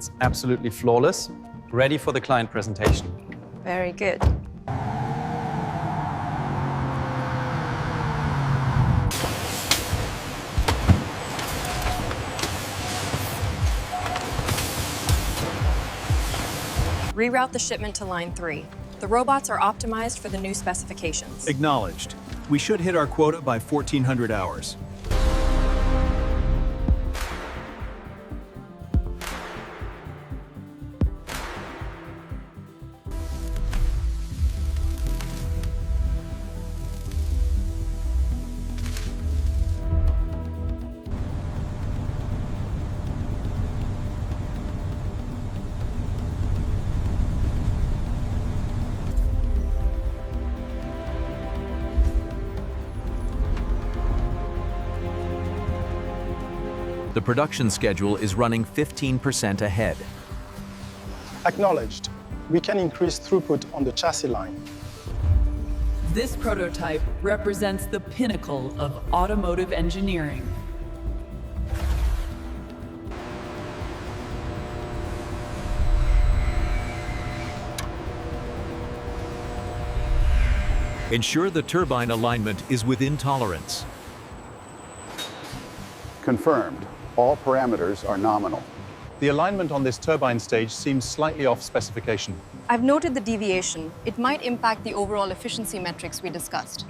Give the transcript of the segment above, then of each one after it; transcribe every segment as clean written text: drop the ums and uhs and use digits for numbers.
It's absolutely flawless, ready for the client presentation. Very good. Reroute the shipment to line 3. The robots are optimized for the new specifications. Acknowledged. We should hit our quota by 1400 hours. The production schedule is running 15% ahead. Acknowledged. We can increase throughput on the chassis line. This prototype represents the pinnacle of automotive engineering. Ensure the turbine alignment is within tolerance. Confirmed. All parameters are nominal. The alignment on this turbine stage seems slightly off specification. I've noted the deviation. It might impact the overall efficiency metrics we discussed.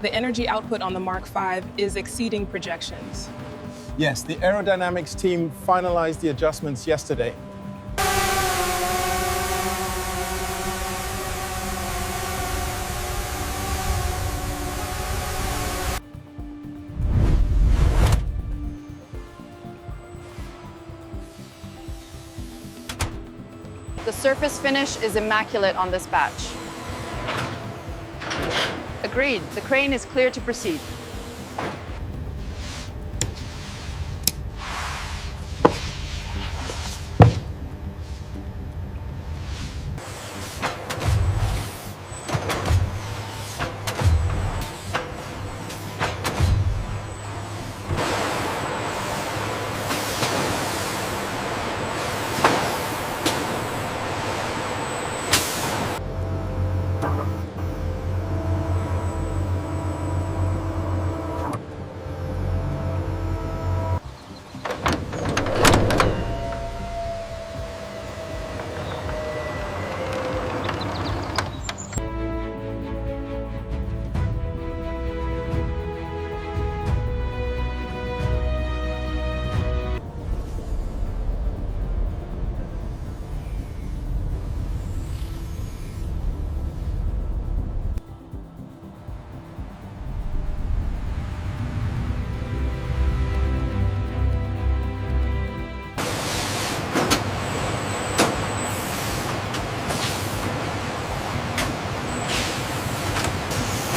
The energy output on the Mark V is exceeding projections. Yes, the aerodynamics team finalized the adjustments yesterday. The surface finish is immaculate on this batch. Agreed. The crane is clear to proceed.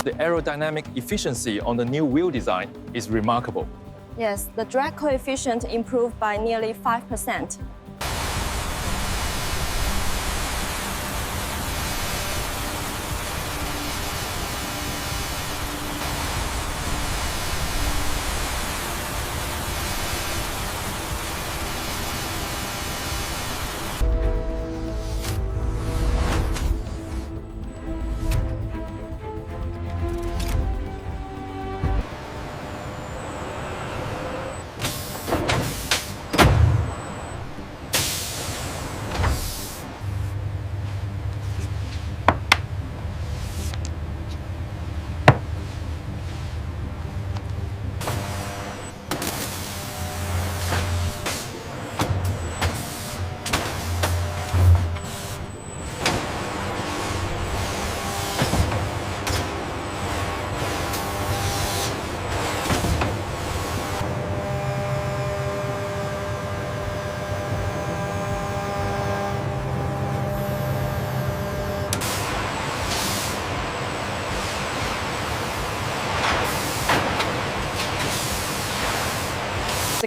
The aerodynamic efficiency on the new wheel design is remarkable. Yes, the drag coefficient improved by nearly 5%.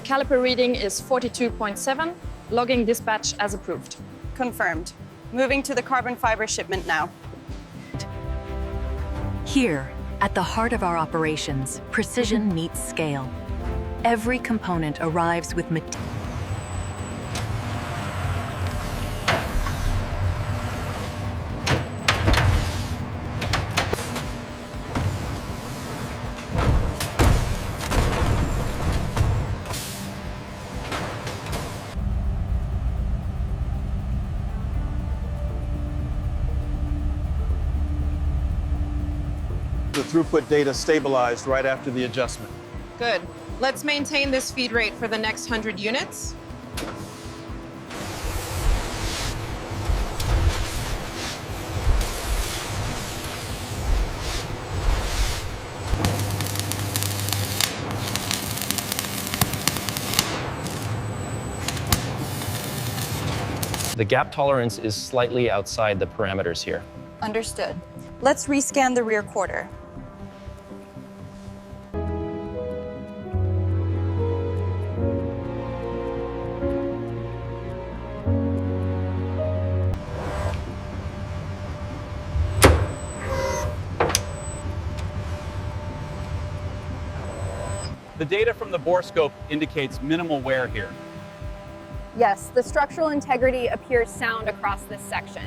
caliper reading is 42.7. Logging dispatch as approved. Confirmed. Moving to the carbon fiber shipment now. Here, at the heart of our operations, precision meets scale. Every component arrives with material. The throughput data stabilized right after the adjustment. Good. Let's maintain this feed rate for the next 100 units. The gap tolerance is slightly outside the parameters here. Understood. Let's rescan the rear quarter. The data from the bore scope indicates minimal wear here. Yes, the structural integrity appears sound across this section.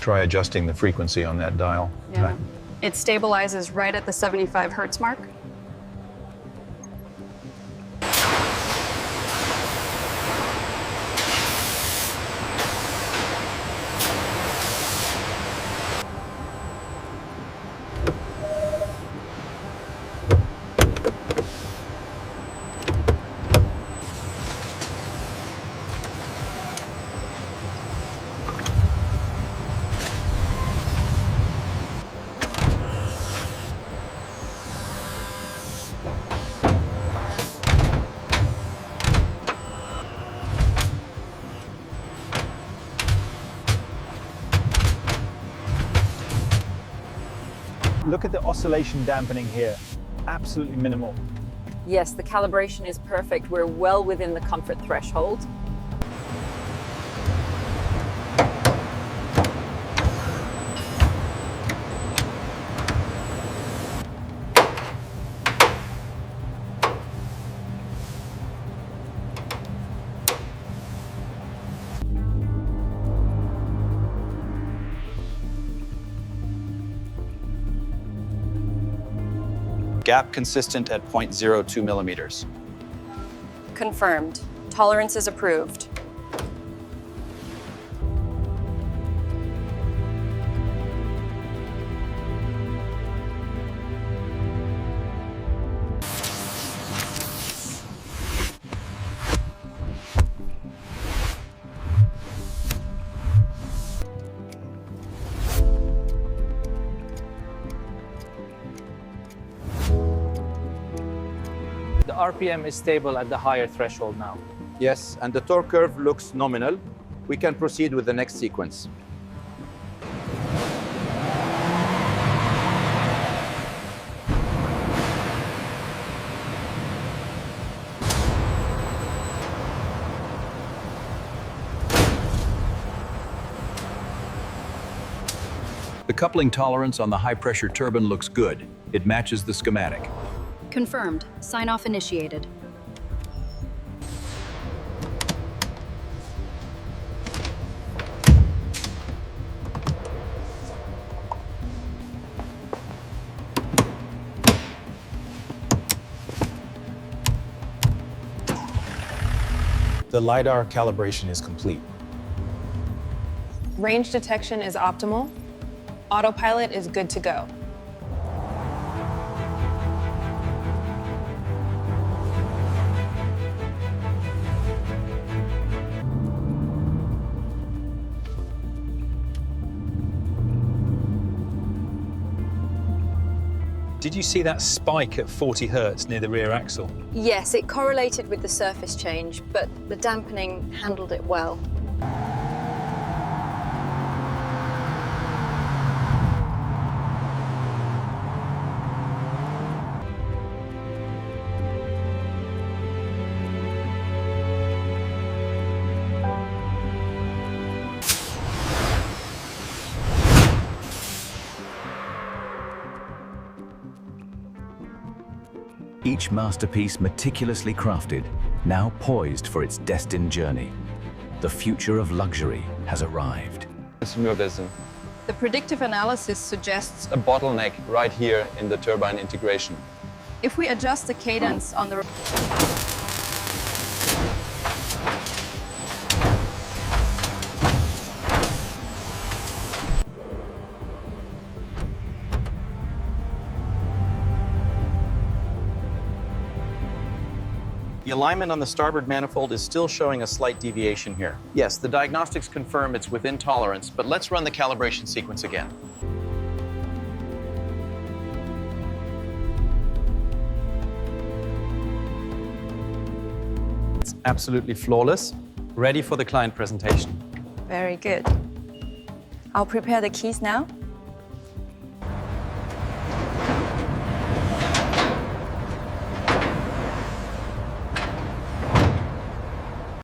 Try adjusting the frequency on that dial. Yeah. It stabilizes right at the 75 hertz mark. Look at the oscillation dampening here. Absolutely minimal. Yes, the calibration is perfect. We're well within the comfort threshold. Gap consistent at 0.02 millimeters. Confirmed. Tolerance is approved. The RPM is stable at the higher threshold now. Yes, and the torque curve looks nominal. We can proceed with the next sequence. The coupling tolerance on the high-pressure turbine looks good. It matches the schematic. Confirmed. Sign-off initiated. The LiDAR calibration is complete. Range detection is optimal. Autopilot is good to go. Did you see that spike at 40 hertz near the rear axle? Yes, it correlated with the surface change, but the dampening handled it well. Each masterpiece meticulously crafted, now poised for its destined journey. The future of luxury has arrived. The predictive analysis suggests A bottleneck right here in the turbine integration. If we adjust the cadence on the The alignment on the starboard manifold is still showing a slight deviation here. Yes, the diagnostics confirm it's within tolerance, but let's run the calibration sequence again. It's absolutely flawless, ready for the client presentation. Very good. I'll prepare the keys now.